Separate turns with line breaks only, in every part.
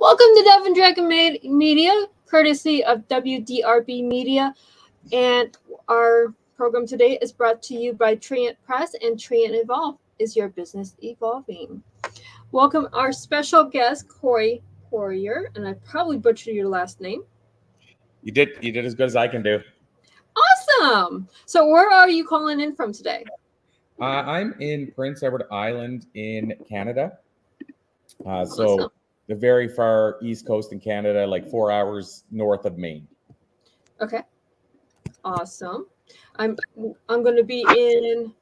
Welcome to Dove and Dragon Media, courtesy of WDRB Media. And our program today is brought to you by Treant Press and Treant Evolve. Is your business evolving? Welcome our special guest, Corey Poirier, and I probably butchered your last name.
You did as good as I can do.
Awesome. So where are you calling in from today?
I'm in Prince Edward Island in Canada. So
Awesome.
the very far east coast in Canada, like 4 hours north of Maine.
Okay. Awesome. I'm going to be in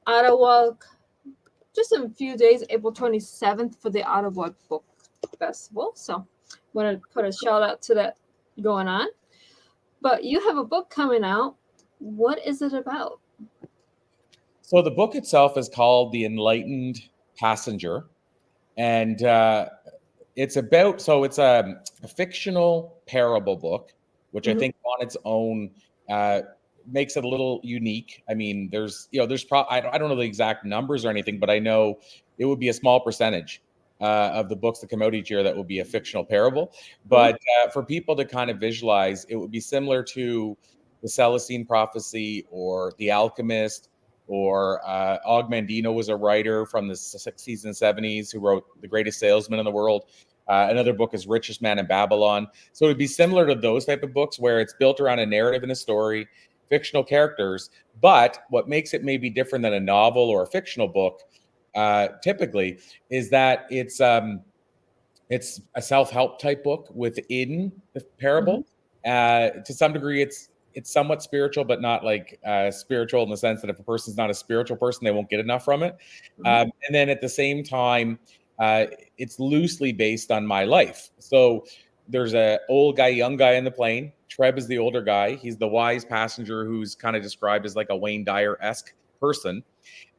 Ottawa just in a few days, April 27th for the Ottawa Book Festival. So I want to put a shout out to that going on. But you have a book coming out. What is it about?
So the book itself is called The Enlightened Passenger. And it's a fictional parable book, which I think on its own makes it a little unique. I mean, I don't know the exact numbers or anything, but I know it would be a small percentage of the books that come out each year that will be a fictional parable. But for people to kind of visualize, it would be similar to the Celestine Prophecy or The Alchemist, or Og Mandino was a writer from the 60s and 70s who wrote The Greatest Salesman in the World. Another book is Richest Man in Babylon. So it would be similar to those type of books where it's built around a narrative and a story, fictional characters. But what makes it maybe different than a novel or a fictional book typically is that it's a self-help type book within the parable. To some degree, it's somewhat spiritual, but not like spiritual in the sense that if a person's not a spiritual person, they won't get enough from it. And then at the same time, it's loosely based on my life. So there's a old guy, young guy in the plane. Treb is the older guy. He's the wise passenger who's kind of described as like a Wayne Dyer-esque person.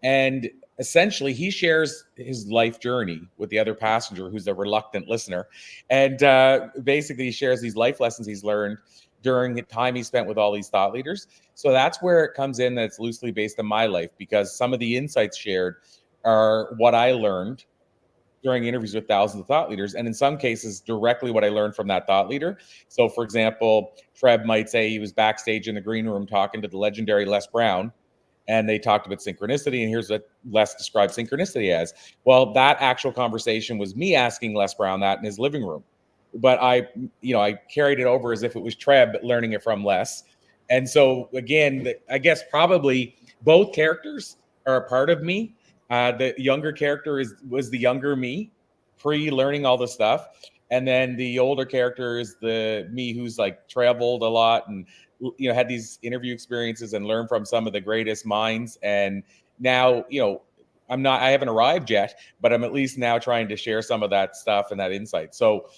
And essentially, he shares his life journey with the other passenger who's a reluctant listener. And basically, he shares these life lessons he's learned during the time he spent with all these thought leaders. So that's where it comes in that it's loosely based on my life, because some of the insights shared are what I learned during interviews with thousands of thought leaders, and in some cases, directly what I learned from that thought leader. So, for example, Treb might say he was backstage in the green room talking to the legendary Les Brown, and they talked about synchronicity, and here's what Les described synchronicity as. Well, that actual conversation was me asking Les Brown that in his living room. But I carried it over as if it was Treb learning it from Les. And so again, I guess probably both characters are a part of me. The younger character was the younger me, pre-learning all the stuff. And then the older character is the me who's like traveled a lot and had these interview experiences and learned from some of the greatest minds. And now, I haven't arrived yet, but I'm at least now trying to share some of that stuff and that insight. So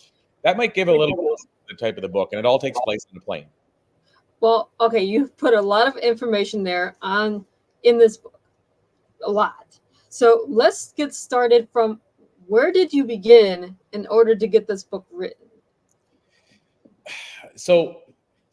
that might give a little bit of the type of the book, and it all takes place on the plane.
Well, okay, you've put a lot of information there in this book, a lot. So let's get started from where did you begin in order to get this book written?
So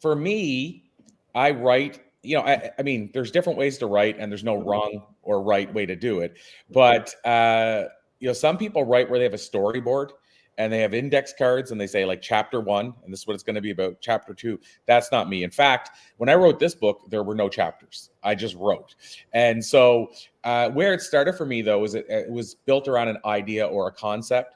for me, I write, I mean, there's different ways to write, and there's no wrong or right way to do it. But, some people write where they have a storyboard and they have index cards and they say like chapter 1, and this is what it's going to be about. Chapter 2. That's not me. In fact, when I wrote this book, there were no chapters. I just wrote. And so where it started for me, though, is it was built around an idea or a concept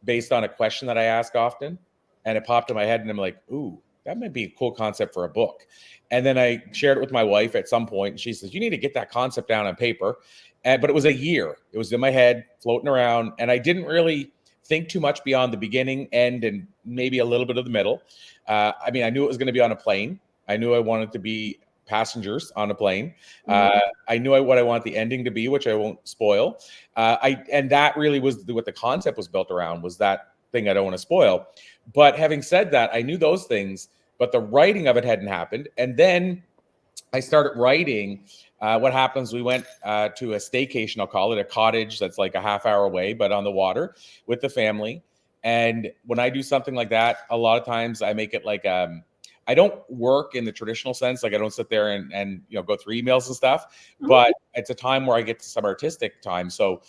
based on a question that I ask often. And it popped in my head and I'm like, ooh, that might be a cool concept for a book. And then I shared it with my wife at some point, and she says, you need to get that concept down on paper. But it was a year. It was in my head, floating around, and I didn't really think too much beyond the beginning, end, and maybe a little bit of the middle. I mean, I knew it was going to be on a plane. I knew I wanted to be passengers on a plane. I knew what I want the ending to be, which I won't spoil. And that really was what the concept was built around, was that thing I don't want to spoil. But having said that, I knew those things, but the writing of it hadn't happened. And then I started writing. What happens, we went to a staycation, I'll call it, a cottage that's like a half-hour away, but on the water with the family. And when I do something like that, a lot of times I make it like I don't work in the traditional sense. Like I don't sit there and go through emails and stuff, but it's a time where I get to some artistic time. So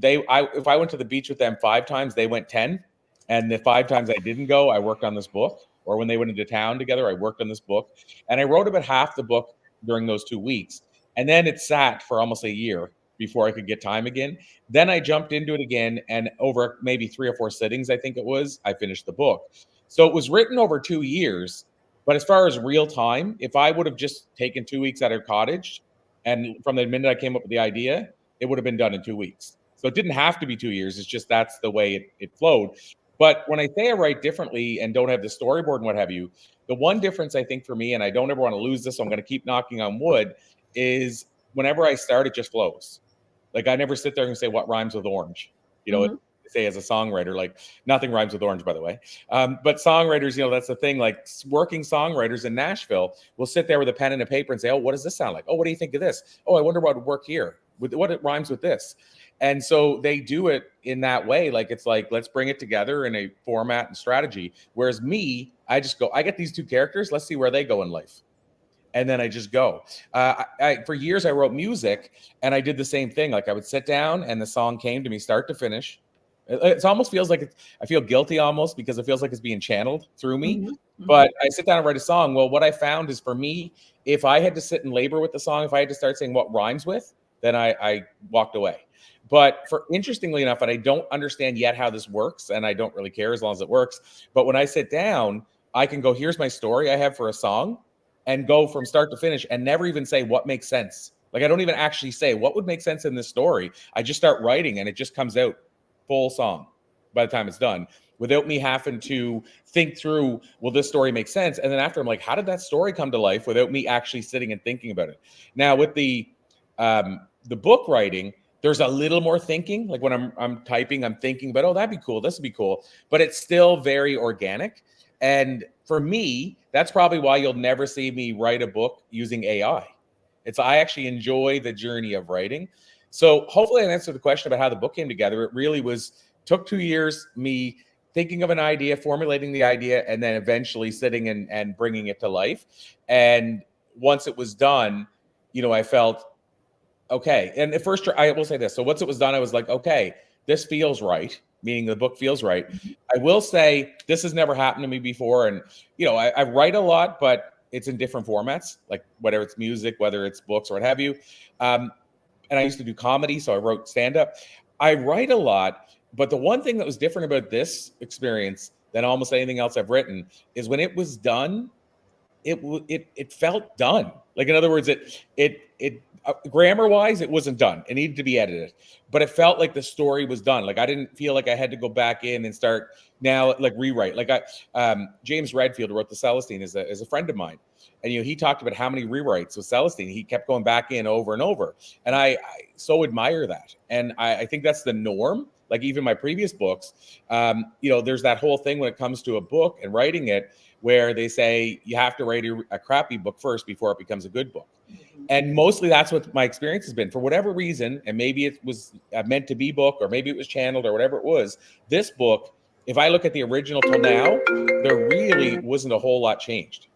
if I went to the beach with them 5 times, they went 10. And the 5 times I didn't go, I worked on this book. Or when they went into town together, I worked on this book. And I wrote about half the book during those 2 weeks. And then it sat for almost a year before I could get time again. Then I jumped into it again. And over maybe 3 or 4 sittings, I think it was, I finished the book. So it was written over 2 years. But as far as real time, if I would have just taken 2 weeks at our cottage, and from the minute I came up with the idea, it would have been done in 2 weeks. So it didn't have to be 2 years. It's just that's the way it flowed. But when I say I write differently and don't have the storyboard and what have you, the one difference I think for me, and I don't ever want to lose this, so I'm going to keep knocking on wood, is whenever I start, it just flows. Like I never sit there and say what rhymes with orange. You know,
Mhm.
say as a songwriter, like nothing rhymes with orange, by the way. But songwriters, you know, that's the thing. Like working songwriters in Nashville will sit there with a pen and a paper and say, "Oh, what does this sound like? Oh, what do you think of this? Oh, I wonder what would work here. What it rhymes with this." And so they do it in that way. Like it's like, let's bring it together in a format and strategy. Whereas me, I just go, I get these 2 characters. Let's see where they go in life. And then I just go. For years, I wrote music and I did the same thing. Like I would sit down and the song came to me start to finish. It almost feels like I feel guilty almost because it feels like it's being channeled through me.
Mhm. Mhm.
But I sit down and write a song. Well, what I found is for me, if I had to sit and labor with the song, if I had to start saying what rhymes with, then I walked away. But for interestingly enough, and I don't understand yet how this works, and I don't really care as long as it works. But when I sit down, I can go, here's my story I have for a song, and go from start to finish and never even say what makes sense. Like I don't even actually say what would make sense in this story. I just start writing and it just comes out full song by the time it's done without me having to think through, will this story make sense? And then after I'm like, how did that story come to life without me actually sitting and thinking about it? Now with the book writing, there's a little more thinking. Like when I'm typing, I'm thinking about, oh, that'd be cool. This would be cool. But it's still very organic. And for me, that's probably why you'll never see me write a book using AI. I actually enjoy the journey of writing. So hopefully I answered the question about how the book came together. It really took 2 years, me thinking of an idea, formulating the idea, and then eventually sitting and bringing it to life. And once it was done, I felt, okay. And at first, I will say this. So once it was done, I was like, okay, this feels right, meaning the book feels right. I will say this has never happened to me before. And, I write a lot, but it's in different formats, like whether it's music, whether it's books or what have you. And I used to do comedy, so I wrote stand up. I write a lot, but the one thing that was different about this experience than almost anything else I've written is when it was done, it felt done. Like in other words, it grammar wise, it wasn't done. It needed to be edited, but it felt like the story was done. Like I didn't feel like I had to go back in and start now, like rewrite. Like James Redfield, who wrote the Celestine, is a friend of mine, and he talked about how many rewrites with Celestine he kept going back in over and over, and I so admire that, and I think that's the norm. Like even my previous books, there's that whole thing when it comes to a book and writing it, where they say you have to write a crappy book first before it becomes a good book. And mostly that's what my experience has been. For whatever reason, and maybe it was a meant to be book, or maybe it was channeled, or whatever it was, this book, if I look at the original till now, there really wasn't a whole lot changed.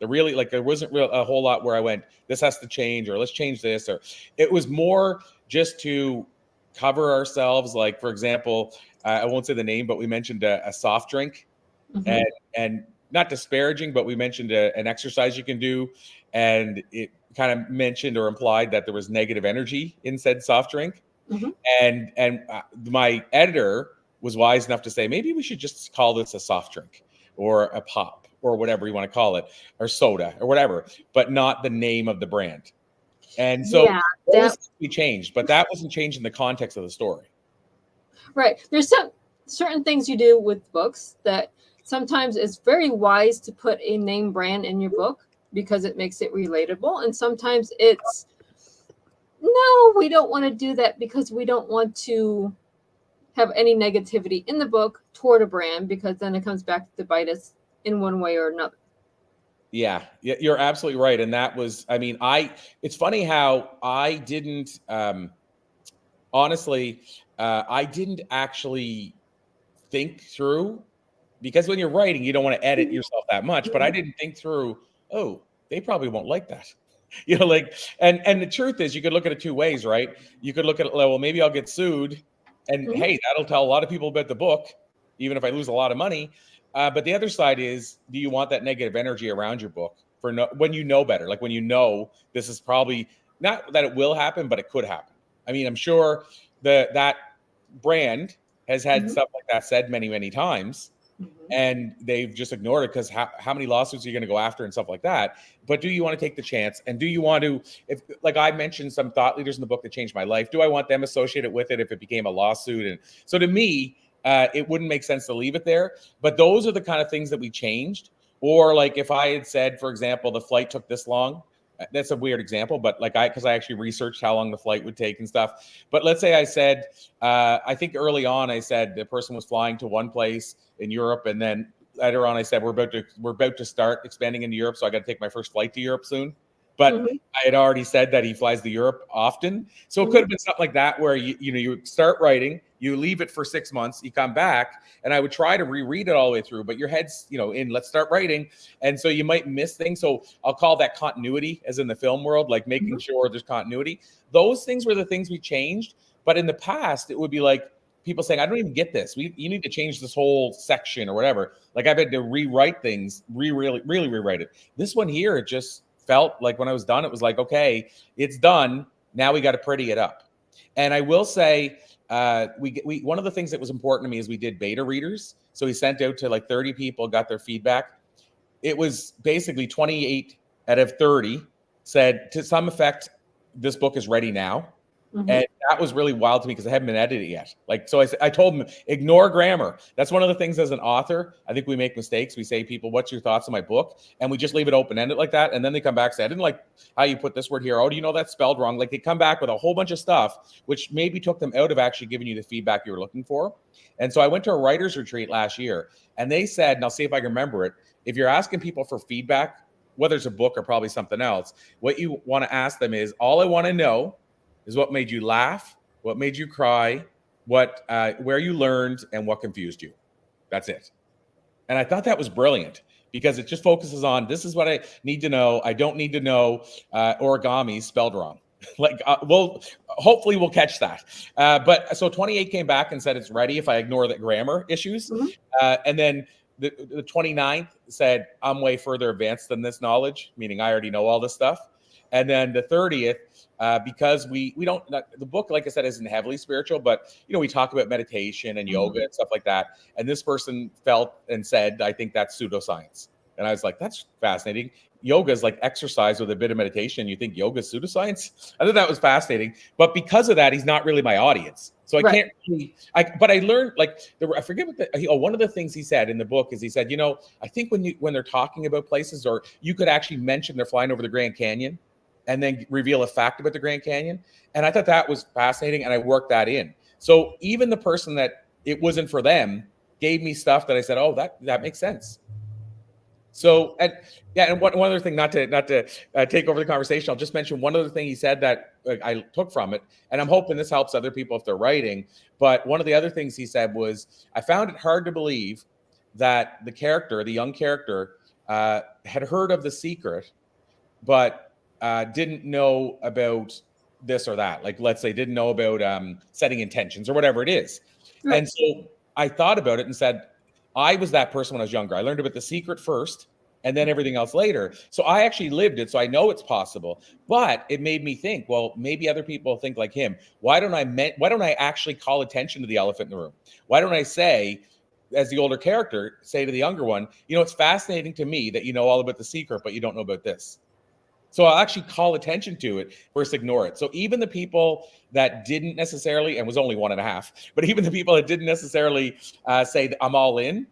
There wasn't a whole lot where I went, this has to change, or let's change this, or it was more just to cover ourselves. Like, for example, I won't say the name, but we mentioned a soft drink,
Mhm.
and not disparaging, but we mentioned an exercise you can do, and it kind of mentioned or implied that there was negative energy in said soft drink.
Mhm.
And my editor was wise enough to say, maybe we should just call this a soft drink or a pop or whatever you want to call it, or soda or whatever, but not the name of the brand. And so
Yeah,
those
that
things we changed, but that wasn't changed in the context of the story.
right. There's some certain things you do with books that sometimes it's very wise to put a name brand in your book because it makes it relatable, and sometimes it's no, we don't want to do that because we don't want to have any negativity in the book toward a brand, because then it comes back to bite us in one way or another.
Yeah, you're absolutely right. And that was, I mean, it's funny how I didn't, honestly, I didn't actually think through, because when you're writing, you don't want to edit yourself that much, but I didn't think through, oh, they probably won't like that. Like, and the truth is, you could look at it 2 ways, right? You could look at it, well, maybe I'll get sued, and
Mhm.
hey, that'll tell a lot of people about the book. even if I lose a lot of money. But the other side is, do you want that negative energy around your book for when you know better? Like when you know this is probably not that it will happen, but it could happen. I mean, I'm sure that brand has had stuff like that said many, many times, and they've just ignored it because how many lawsuits are you going to go after and stuff like that? But do you want to take the chance? And do you want to, if like I mentioned some thought leaders in the book that changed my life, do I want them associated with it if it became a lawsuit? And so to me, it wouldn't make sense to leave it there. But those are the kind of things that we changed. Or like if I had said, for example, the flight took this long, that's a weird example, but like because I actually researched how long the flight would take and stuff. But let's say I said, I think early on I said the person was flying to one place in Europe, and then later on I said we're about to start expanding into Europe, so I got to take my first flight to Europe soon. But I had already said that he flies to Europe often, so it could have been something like that where you start writing, you leave it for 6 months, you come back, and I would try to reread it all the way through, but your head's in let's start writing, and so you might miss things. So I'll call that continuity, as in the film world, like making sure there's continuity. Those things were the things we changed, but in the past it would be like people saying, I don't even get this. You need to change this whole section or whatever. Like I've had to rewrite things, really rewrite it. This one here, it just felt like when I was done, it was like, okay, it's done. Now we got to pretty it up. And I will say, we one of the things that was important to me is we did beta readers. So we sent out to like 30 people, got their feedback. It was basically 28 out of 30 said to some effect, this book is ready now. And that was really wild to me because I haven't been edited yet. Like, so I told them, ignore grammar. That's one of the things as an author, I think we make mistakes. We say, people, what's your thoughts on my book? And we just leave it open-ended like that. And then they come back and say, I didn't like how you put this word here. Oh, do you know that's spelled wrong? Like they come back with a whole bunch of stuff, which maybe took them out of actually giving you the feedback you were looking for. And so I went to a writer's retreat last year, and they said, and I'll see if I can remember it, if you're asking people for feedback, whether it's a book or probably something else, what you want to ask them is, all I want to know is what made you laugh, what made you cry, where you learned, and what confused you. That's it. And I thought that was brilliant because it just focuses on, this is what I need to know. I don't need to know origami spelled wrong. Like, hopefully we'll catch that. But so 28 came back and said it's ready if I ignore the grammar issues. And then the 29th said, I'm way further advanced than this knowledge, meaning I already know all this stuff. And then the 30th, because we don't, the book, like I said, isn't heavily spiritual, but we talk about meditation and yoga and stuff like that. And this person felt and said, I think that's pseudoscience. And I was like, that's fascinating. Yoga is like exercise with a bit of meditation. You think yoga is pseudoscience? I thought that was fascinating. But because of that, he's not really my audience. So I can't really, but I learned, like, I forget what one of the things he said in the book is he said, I think when they're talking about places, or you could actually mention they're flying over the Grand Canyon and then reveal a fact about the Grand Canyon. And I thought that was fascinating, and I worked that in. So even the person that it wasn't for them gave me stuff that I said, oh, that makes sense. So, and one other thing, not to take over the conversation, I'll just mention one other thing he said that I took from it, and I'm hoping this helps other people if they're writing. But one of the other things he said was, I found it hard to believe that the young character, had heard of The Secret, but didn't know about this or that. Like, let's say, didn't know about setting intentions or whatever it is. Right. And so I thought about it and said, I was that person when I was younger. I learned about The Secret first and then everything else later. So I actually lived it. So I know it's possible, but it made me think, well, maybe other people think like him. Why don't I actually call attention to the elephant in the room? Why don't I say, as the older character, say to the younger one, it's fascinating to me that you know all about The Secret, but you don't know about this. So I'll actually call attention to it versus ignore it. So even the people that didn't necessarily, and was only 1.5, but even the people that didn't necessarily say I'm all in,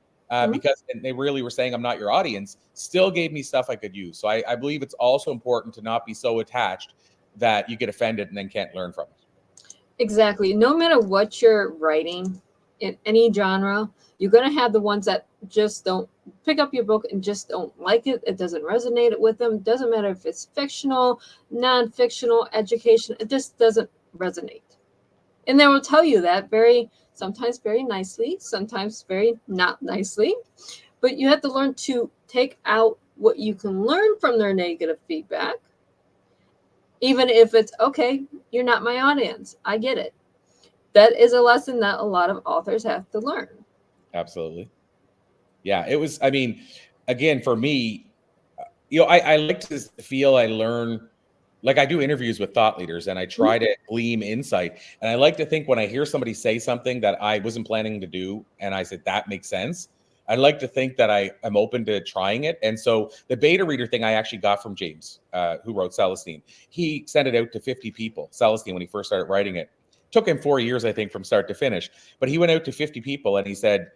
because they really were saying I'm not your audience, still gave me stuff I could use. So I believe it's also important to not be so attached that you get offended and then can't learn from it.
Exactly. No matter what you're writing in any genre, you're going to have the ones that just don't pick up your book and just don't like it. It doesn't resonate with them. It doesn't matter if it's fictional, non-fictional, education. It just doesn't resonate. And they will tell you that sometimes very nicely, sometimes very not nicely. But you have to learn to take out what you can learn from their negative feedback. Even if it's, okay, you're not my audience. I get it. That is a lesson that a lot of authors have to learn.
Absolutely. Yeah, it was, I mean, again, for me, I like to feel I learn, like I do interviews with thought leaders and I
Mhm.
try to glean insight. And I like to think when I hear somebody say something that I wasn't planning to do, and I said, that makes sense. I like to think that I am open to trying it. And so the beta reader thing I actually got from James, who wrote Celestine. He sent it out to 50 people, Celestine, when he first started writing it. Took him 4 years, I think, from start to finish. But he went out to 50 people and he said,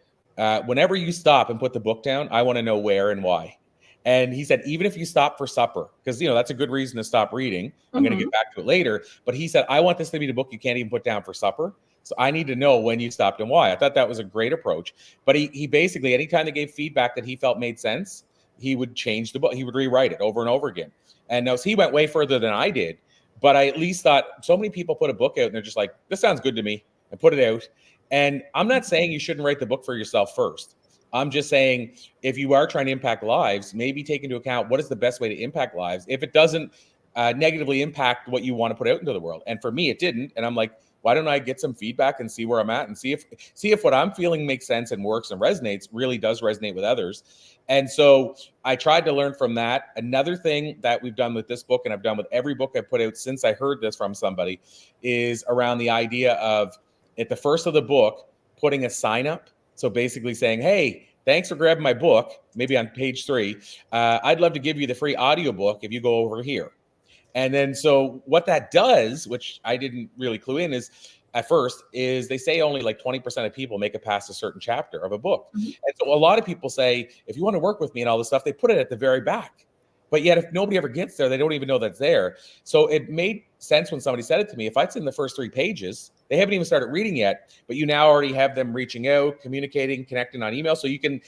whenever you stop and put the book down, I want to know where and why. And he said, even if you stop for supper, because that's a good reason to stop reading. I'm going to get back to it later. But he said, I want this to be the book you can't even put down for supper. So I need to know when you stopped and why. I thought that was a great approach. But he basically, anytime they gave feedback that he felt made sense, he would change the book. He would rewrite it over and over again. And now, so he went way further than I did. But I at least thought, so many people put a book out and they're just like, this sounds good to me, and put it out. And I'm not saying you shouldn't write the book for yourself first. I'm just saying, if you are trying to impact lives, maybe take into account what is the best way to impact lives if it doesn't negatively impact what you want to put out into the world. And for me, it didn't. And I'm like, why don't I get some feedback and see where I'm at and see if what I'm feeling makes sense and works and resonates, really does resonate with others. And so I tried to learn from that. Another thing that we've done with this book, and I've done with every book I put out since I heard this from somebody, is around the idea of, at the first of the book, putting a sign up. So basically saying, hey, thanks for grabbing my book, maybe on page 3. I'd love to give you the free audiobook if you go over here. And then, so what that does, which I didn't really clue in, is at first, is they say only like 20% of people make it past a certain chapter of a book.
Mhm.
And so a lot of people say, if you want to work with me and all this stuff, they put it at the very back. But yet, if nobody ever gets there, they don't even know that's there. So it made sense when somebody said it to me. If it's in the first 3 pages, they haven't even started reading yet, but you now already have them reaching out, communicating, connecting on email. So you can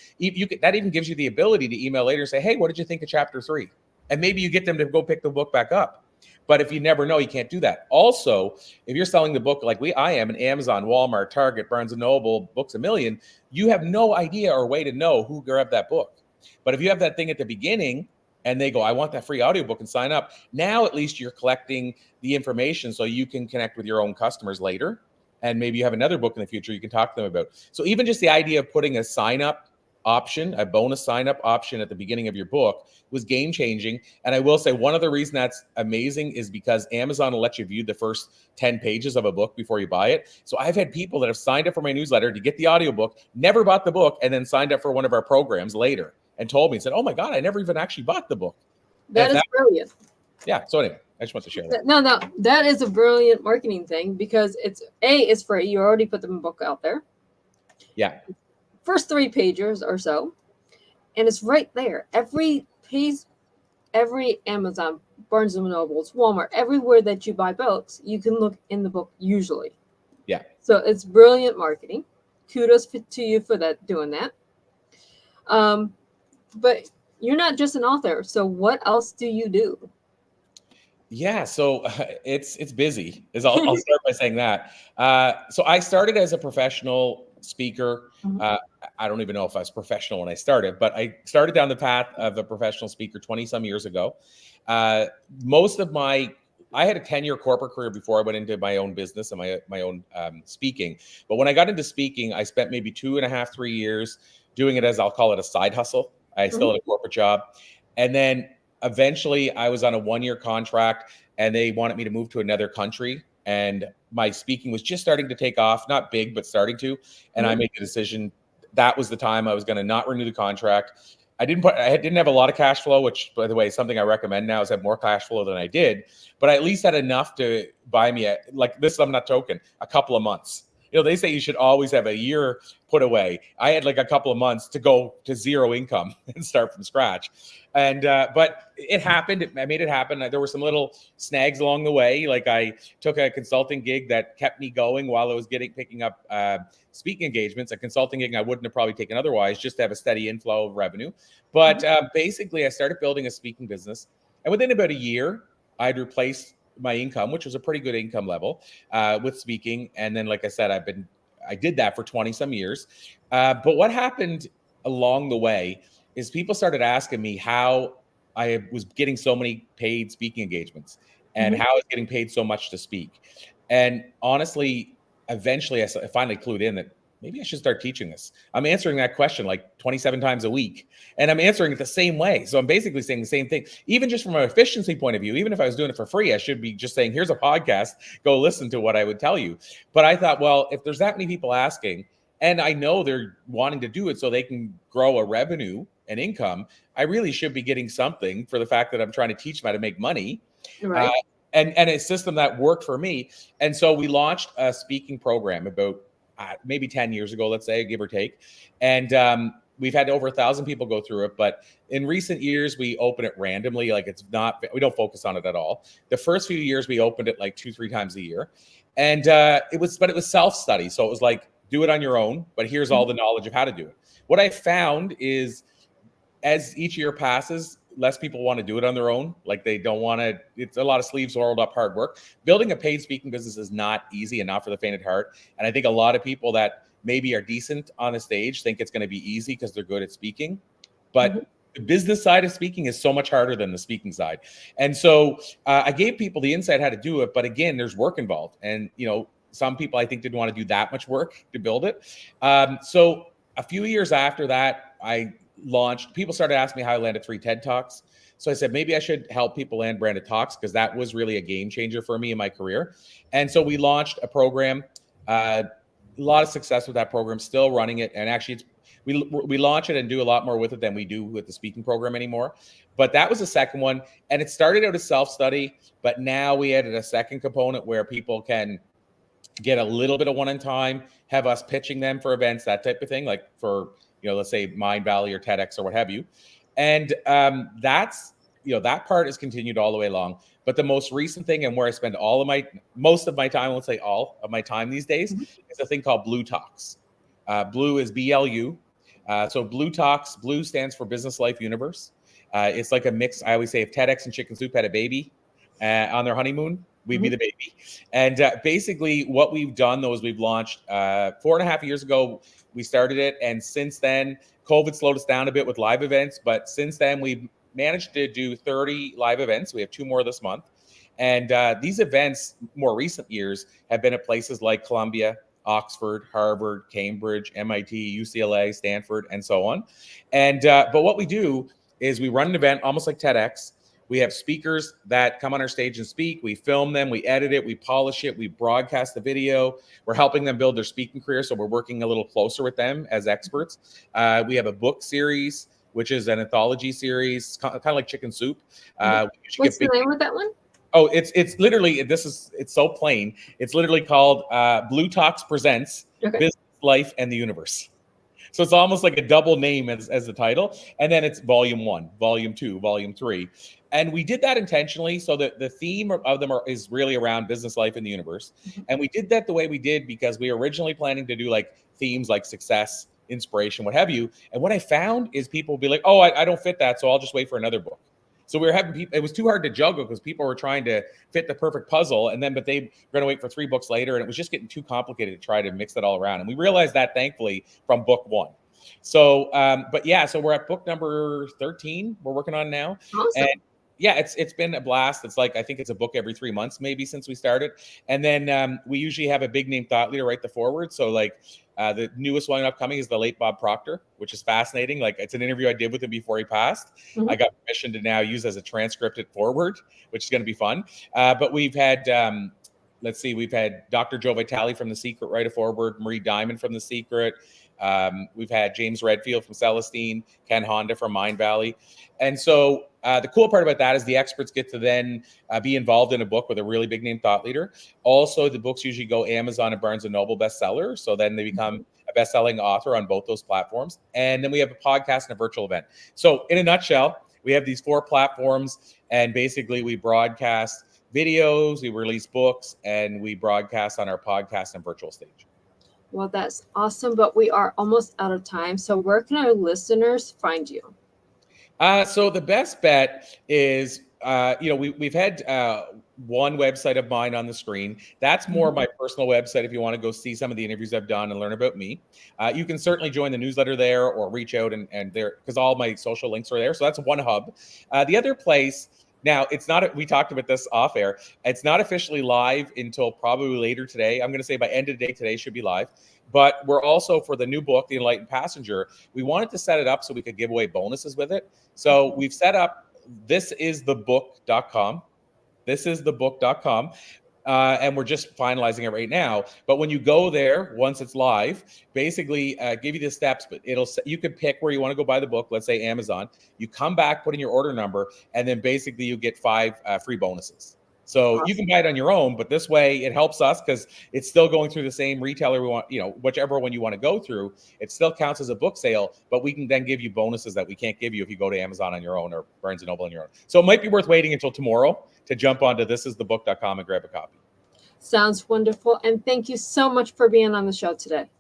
that even gives you the ability to email later and say, hey, what did you think of chapter 3? And maybe you get them to go pick the book back up. But if you never know, you can't do that. Also, if you're selling the book like I am, in Amazon, Walmart, Target, Barnes & Noble, Books A Million, you have no idea or way to know who grabbed that book. But if you have that thing at the beginning and they go, I want that free audiobook, and sign up, now at least you're collecting the information so you can connect with your own customers later. And maybe you have another book in the future you can talk to them about. So even just the idea of putting a sign up option, a bonus sign up option at the beginning of your book, was game changing. And I will say, one of the reasons that's amazing is because Amazon will let you view the first 10 pages of a book before you buy it. So I've had people that have signed up for my newsletter to get the audiobook, never bought the book, and then signed up for one of our programs later and told me and said, oh my God, I never even actually bought the book.
That is brilliant.
Yeah. So anyway, I just want to share that.
No, that is a brilliant marketing thing, because it's free. You already put the book out there.
Yeah.
First 3 pages or so, and it's right there. Every page, every Amazon, Barnes and Nobles, Walmart, everywhere that you buy books, you can look in the book usually.
Yeah.
So it's brilliant marketing. Kudos to you for doing that. But you're not just an author. So what else do you do?
Yeah, so it's busy. I'll start by saying that. So I started as a professional speaker.
Mhm.
I don't even know if I was professional when I started, but I started down the path of a professional speaker 20 some years ago. Uh, most of I had a 10-year corporate career before I went into my own business and my own speaking. But when I got into speaking, I spent maybe 2.5, 3 years doing it as, I'll call it, a side hustle. I still had a corporate job, and then eventually I was on a 1-year contract and they wanted me to move to another country, and my speaking was just starting to take off, not big, but starting to. And I made the decision that was the time I was going to not renew the contract. I didn't have a lot of cash flow, which, by the way, is something I recommend now, is have more cash flow than I did, but I at least had enough to buy me I'm not joking, a couple of months. They say you should always have a year put away. I had like a couple of months to go to zero income and start from scratch. And but it happened. I made it happen. There were some little snags along the way. Like, I took a consulting gig that kept me going while I was picking up speaking engagements, a consulting gig I wouldn't have probably taken otherwise, just to have a steady inflow of revenue. But basically, I started building a speaking business, and within about a year, I'd replaced my income, which was a pretty good income level, with speaking. And then, like I said, I did that for 20 some years. But what happened along the way is people started asking me how I was getting so many paid speaking engagements and how I was getting paid so much to speak. And honestly, eventually I finally clued in that maybe I should start teaching this. I'm answering that question like 27 times a week, and I'm answering it the same way. So I'm basically saying the same thing, even just from an efficiency point of view. Even if I was doing it for free, I should be just saying, here's a podcast, go listen to what I would tell you. But I thought, well, if there's that many people asking, and I know they're wanting to do it so they can grow a revenue and income, I really should be getting something for the fact that I'm trying to teach them how to make money.
Right.
And a system that worked for me. And so we launched a speaking program about maybe 10 years ago, let's say, give or take. And we've had over 1,000 people go through it. But in recent years, we open it randomly. Like we don't focus on it at all. The first few years, we opened it like 2-3 times a year. And it was self-study. So it was like, do it on your own, but here's all the knowledge of how to do it. What I found is as each year passes, less people want to do it on their own. Like they don't want to, it's a lot of sleeves rolled up hard work. Building a paid speaking business is not easy and not for the faint of heart. And I think a lot of people that maybe are decent on a stage think it's going to be easy because they're good at speaking. But the business side of speaking is so much harder than the speaking side. And so I gave people the insight how to do it. But again, there's work involved. And, some people I think didn't want to do that much work to build it. So a few years after that, I launched, people started asking me how I landed 3 TED Talks. So I said, maybe I should help people land branded talks because that was really a game changer for me in my career. And so we launched a program, a lot of success with that program, still running it. And actually we launch it and do a lot more with it than we do with the speaking program anymore. But that was the second one. And it started out as self-study, but now we added a second component where people can get a little bit of one-on-time, have us pitching them for events, that type of thing, like for, let's say Mind Valley or TEDx or what have you. And that's, that part is continued all the way along. But the most recent thing and where I spend most of my time, let's say all of my time these days, is a thing called Blue Talks. Blue is BLU. So Blue Talks, Blue stands for Business Life Universe. It's like a mix, I always say, if TEDx and Chicken Soup had a baby on their honeymoon, we'd be the baby. And basically what we've done, though, is we've launched 4.5 years ago, we started it. And since then, COVID slowed us down a bit with live events. But since then, we've managed to do 30 live events. We have 2 more this month. And these events, more recent years, have been at places like Columbia, Oxford, Harvard, Cambridge, MIT, UCLA, Stanford, and so on. And but what we do is we run an event almost like TEDx. We have speakers that come on our stage and speak. We film them, we edit it, we polish it, we broadcast the video. We're helping them build their speaking career, so we're working a little closer with them as experts. We have a book series, which is an anthology series, kind of like Chicken Soup.
What's the name of that one?
Oh, it's literally, it's so plain. It's literally called Blue Talks Presents Business, Life, and the Universe. So it's almost like a double name as the title. And then it's volume 1, volume 2, volume 3. And we did that intentionally. So that the theme of them is really around business, life, and the universe. And we did that the way we did because we were originally planning to do like themes like success, inspiration, what have you. And what I found is people will be like, oh, I don't fit that, so I'll just wait for another book. So we were having people, it was too hard to juggle because people were trying to fit the perfect puzzle. And then, but they were going to wait for 3 books later. And it was just getting too complicated to try to mix that all around. And we realized that thankfully from book 1. So, but yeah, so we're at book number 13 we're working on now.
Awesome.
And yeah, it's been a blast. It's like, I think it's a book every 3 months, maybe since we started. And then we usually have a big name thought leader write the foreword. So like the newest one upcoming is the late Bob Proctor, which is fascinating. Like it's an interview I did with him before he passed. I got permission to now use as a transcripted foreword, which is going to be fun. But we've had, we've had Dr. Joe Vitale from The Secret write a foreword, Marie Diamond from The Secret. We've had James Redfield from Celestine, Ken Honda from Mind Valley. And so the cool part about that is the experts get to then be involved in a book with a really big name thought leader. Also, the books usually go Amazon and Barnes & Noble bestseller. So then they become a best-selling author on both those platforms. And then we have a podcast and a virtual event. So in a nutshell, we have these 4 platforms, and basically we broadcast videos, we release books, and we broadcast on our podcast and virtual stage.
Well, that's awesome, but we are almost out of time. So where can our listeners find you?
So the best bet is, we've had one website of mine on the screen. That's more my personal website if you want to go see some of the interviews I've done and learn about me. You can certainly join the newsletter there or reach out and there, because all my social links are there. So that's one hub. The other place, now it's not, we talked about this off air. It's not officially live until probably later today. I'm going to say by end of the day today should be live. But we're also, for the new book, The Enlightened Passenger, we wanted to set it up so we could give away bonuses with it. So we've set up thisisthebook.com. Thisisthebook.com. And we're just finalizing it right now. But when you go there, once it's live, basically give you the steps. But you can pick where you want to go buy the book. Let's say Amazon. You come back, put in your order number, and then basically you get 5 free bonuses. So
Awesome.
you can buy it on your own, but this way it helps us because it's still going through the same retailer we want, whichever one you want to go through. It still counts as a book sale, but we can then give you bonuses that we can't give you if you go to Amazon on your own or Barnes & Noble on your own. So it might be worth waiting until tomorrow to jump onto thisisthebook.com and grab a copy.
Sounds wonderful. And thank you so much for being on the show today.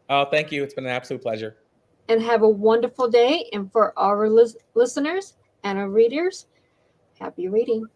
Oh, thank you. It's been an absolute pleasure.
And have a wonderful day. And for our listeners and our readers, happy reading.